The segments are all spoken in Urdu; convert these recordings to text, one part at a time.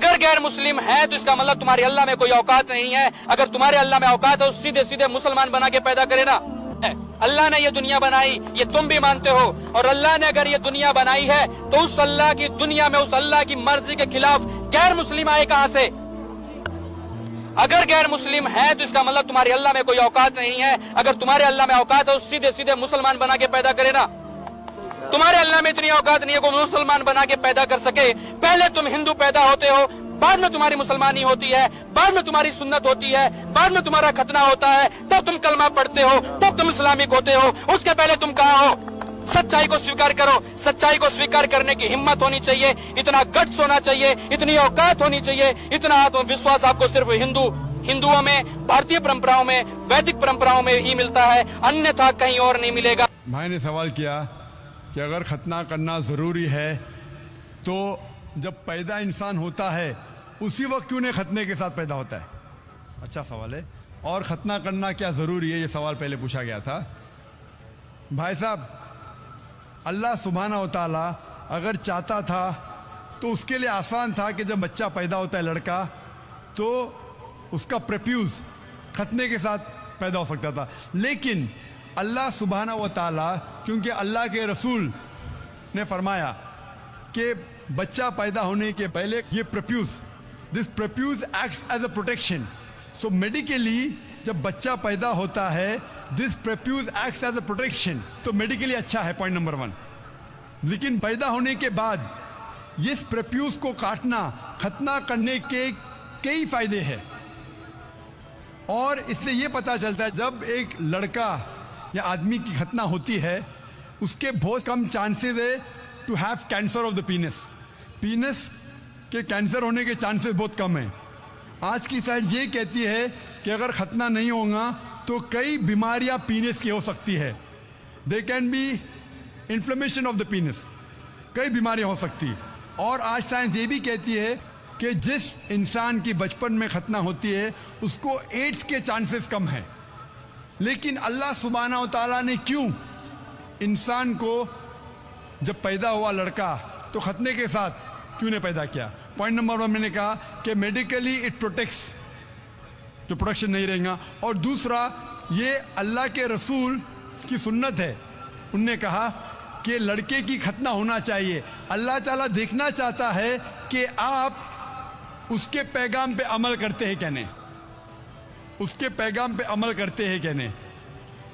اگر غیر مسلم ہے تو اس کا مطلب تمہاری اللہ میں کوئی اوقات نہیں ہے. اگر تمہارے اللہ میں اوقات ہے تو سیدھے سیدھے مسلمان بنا کے پیدا کرے نا. اللہ نے یہ دنیا بنائی، یہ تم بھی مانتے ہو، اور اللہ نے اگر یہ دنیا بنائی ہے تو اس اللہ کی دنیا میں اس اللہ کی مرضی کے خلاف غیر مسلم آئے کہاں سے؟ اگر غیر مسلم ہے تو اس کا مطلب تمہاری اللہ میں کوئی اوقات نہیں ہے. اگر تمہارے اللہ میں اوقات ہے تو سیدھے سیدھے مسلمان بنا کے پیدا کرے نا. تمہارے اللہ میں اتنی اوقات نہیں ہے کہ مسلمان بنا کے پیدا کر سکے. پہلے تم ہندو پیدا ہوتے ہو، بعد میں تمہاری مسلمانی ہوتی ہے، بعد میں تمہاری سنت ہوتی ہے، بعد میں تمہارا ختنہ ہوتا ہے، تب تم کلمہ پڑھتے ہو، تب تم اسلامک ہوتے ہو. اس کے پہلے تم کہاں ہو؟ سچائی کو سویکار کرو. سچائی کو سویکار کرنے کی ہمت ہونی چاہیے، اتنا گٹس ہونا چاہیے، اتنی اوقات ہونی چاہیے، اتنا آتم وشواس آپ کو صرف ہندوؤں میں، بھارتی پرمپراؤں میں، ویدک پرمپراؤں میں ہی ملتا ہے، انیتھا کہیں اور نہیں ملے گا. بھائی نے سوال کیا کہ اگر ختنہ کرنا ضروری ہے تو جب پیدا انسان ہوتا ہے اسی وقت کیوں نہیں ختنے کے ساتھ پیدا ہوتا ہے؟ اچھا سوال ہے. اور ختنہ کرنا کیا ضروری ہے، یہ سوال پہلے پوچھا گیا تھا. بھائی صاحب، اللہ سبحانہ و تعالیٰ اگر چاہتا تھا تو اس کے لیے آسان تھا کہ جب بچہ پیدا ہوتا ہے لڑکا تو اس کا پریپیوز ختنے کے ساتھ پیدا ہو سکتا تھا. لیکن اللہ سبحانہ و تعالیٰ، کیونکہ اللہ کے رسول نے فرمایا کہ بچہ پیدا ہونے کے پہلے یہ this prepuce acts as a protection. So medically جب بچہ پیدا ہوتا ہے this prepuce acts as a protection, تو میڈیکلی اچھا ہے، پوائنٹ نمبر 1. لیکن پیدا ہونے کے بعد اس پریپیوز کو کاٹنا، ختنہ کرنے کے کئی فائدے ہیں. اور اس سے یہ پتا چلتا ہے جب ایک لڑکا یا آدمی کی ختنہ ہوتی ہے اس کے بہت کم چانسز ہے to have cancer of the penis کے کینسر ہونے کے چانسز بہت کم ہیں. آج کی سائنس یہ کہتی ہے کہ اگر ختنہ نہیں ہوگا تو کئی بیماریاں پینس کی ہو سکتی ہے. They can be inflammation of the penis, کئی بیماریاں ہو سکتی. اور آج سائنس یہ بھی کہتی ہے کہ جس انسان کی بچپن میں ختنہ ہوتی ہے اس کو ایڈز کے چانسز کم ہیں. لیکن اللہ سبحانہ و تعالیٰ نے کیوں انسان کو جب پیدا ہوا لڑکا تو ختنے کے ساتھ کیوں نے پیدا کیا؟ پوائنٹ نمبر 1 میں نے کہا کہ میڈیکلی اٹ پروٹیکٹس، جو پروڈکشن نہیں رہے گا. اور دوسرا یہ اللہ کے رسول کی سنت ہے، انہوں نے کہا کہ لڑکے کی ختنہ ہونا چاہیے. اللہ تعالیٰ دیکھنا چاہتا ہے کہ آپ اس کے پیغام پہ عمل کرتے ہیں کہ نہیں، اس کے پیغام پہ عمل کرتے ہیں کہ نہیں.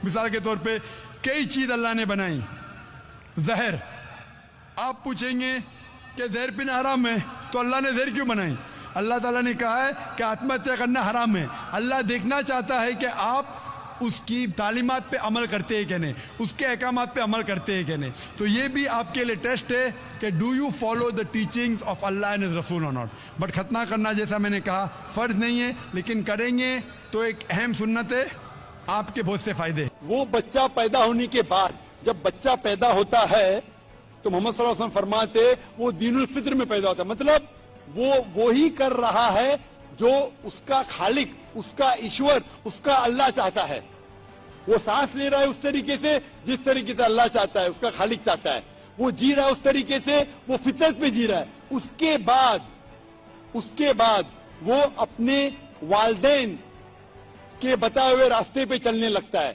مثال کے طور پہ کئی چیز اللہ نے بنائی. زہر، آپ پوچھیں گے کہ زہر پینا حرام ہے تو اللہ نے زہر کیوں بنائی؟ اللہ تعالیٰ نے کہا ہے کہ آتم ہتیا کرنا حرام ہے. اللہ دیکھنا چاہتا ہے کہ آپ اس کی تعلیمات پہ عمل کرتے ہیں کہ نہیں، اس کے احکامات پہ عمل کرتے ہیں کہ نہیں. تو یہ بھی آپ کے لیے ٹیسٹ ہے کہ do you follow the teachings of Allah and his رسول اور ناٹ. بٹ ختنہ کرنا جیسا میں نے کہا فرض نہیں ہے، لیکن کریں گے تو ایک اہم سنت ہے، آپ کے بہت سے فائدے. وہ بچہ پیدا ہونے کے بعد جب بچہ پیدا ہوتا ہے تو محمد صلی اللہ علیہ وسلم فرماتے وہ دین الفطر میں پیدا ہوتا ہے. مطلب وہ وہی کر رہا ہے جو اس کا خالق، اس کا ایشور، اس کا اللہ چاہتا ہے. وہ سانس لے رہا ہے اس طریقے سے جس طریقے سے اللہ چاہتا ہے، اس کا خالق چاہتا ہے. وہ جی رہا ہے اس طریقے سے، وہ فطرت پہ جی رہا ہے. اس کے بعد وہ اپنے والدین کے بتائے ہوئے راستے پہ چلنے لگتا ہے.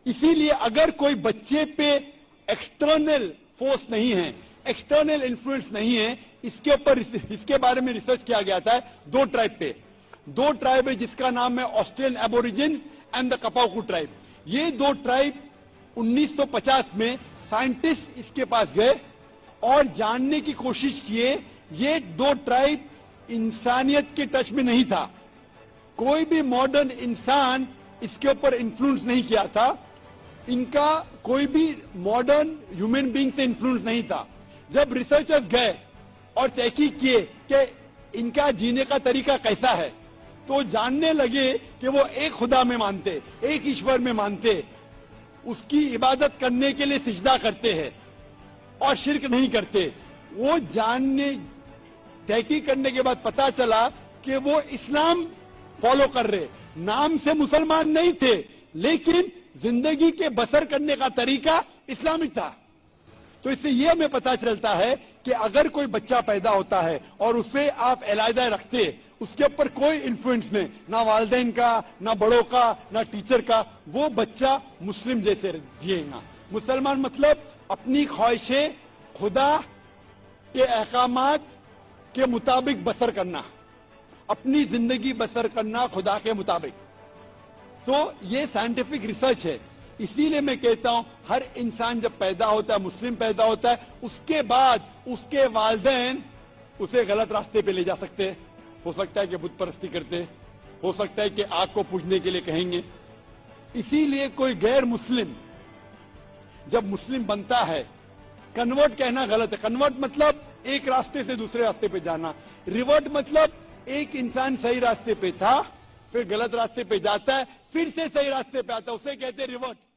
اسی لیے اگر کوئی بچے پہ ایکسٹرنل فورس نہیں ہے، ایکسٹرنل انفلوئنس نہیں ہے، اس کے بارے میں ریسرچ کیا گیا تھا 2 ٹرائب پہ. 2 ٹرائب ہے جس کا نام ہے آسٹریلین ایبوریجنز اینڈ دا کپاؤکو ٹرائب. یہ 2 ٹرائب 1950 میں سائنٹسٹ اس کے پاس گئے اور جاننے کی کوشش کیے. یہ 2 ٹرائب انسانیت کے ٹچ میں نہیں تھا، کوئی بھی ماڈرن انسان اس کے اوپر انفلوئنس نہیں کیا تھا، ان کا کوئی بھی ماڈرن ہیومن بینگ سے انفلوئنس نہیں تھا. جب ریسرچرز گئے اور تحقیق کیے کہ ان کا جینے کا طریقہ کیسا ہے تو جاننے لگے کہ وہ ایک خدا میں مانتے، ایک ایشور میں مانتے، اس کی عبادت کرنے کے لیے سجدہ کرتے ہیں اور شرک نہیں کرتے. وہ جاننے تحقیق کرنے کے بعد پتا چلا کہ وہ اسلام فالو کر رہے، نام سے مسلمان نہیں تھے لیکن زندگی کے بسر کرنے کا طریقہ اسلامک تھا. تو اس سے یہ ہمیں پتا چلتا ہے کہ اگر کوئی بچہ پیدا ہوتا ہے اور اسے آپ علیحدہ رکھتے، اس کے اوپر کوئی انفلوئنس نہیں، نہ والدین کا، نہ بڑوں کا، نہ ٹیچر کا، وہ بچہ مسلم جیسے جیے گا۔ مسلمان مطلب اپنی خواہشیں خدا کے احکامات کے مطابق بسر کرنا، اپنی زندگی بسر کرنا خدا کے مطابق۔ تو یہ سائنٹیفک ریسرچ ہے، اسی لیے میں کہتا ہوں ہر انسان جب پیدا ہوتا ہے، مسلم پیدا ہوتا ہے، اس کے بعد اس کے والدین اسے غلط راستے پہ لے جا سکتے ہیں۔ ہو سکتا ہے کہ بت پرستی کرتے، ہو سکتا ہے کہ آگ کو پوجنے کے لیے کہیں گے۔ اسی لیے کوئی غیر مسلم جب مسلم بنتا ہے، کنورٹ کہنا غلط ہے۔ کنورٹ مطلب ایک راستے سے دوسرے راستے پہ جانا، ریورٹ مطلب ایک انسان صحیح راستے پہ تھا، پھر غلط راستے پہ جاتا ہے، پھر سے صحیح راستے پہ آتا ہے، اسے کہتے ہیں ریورٹ۔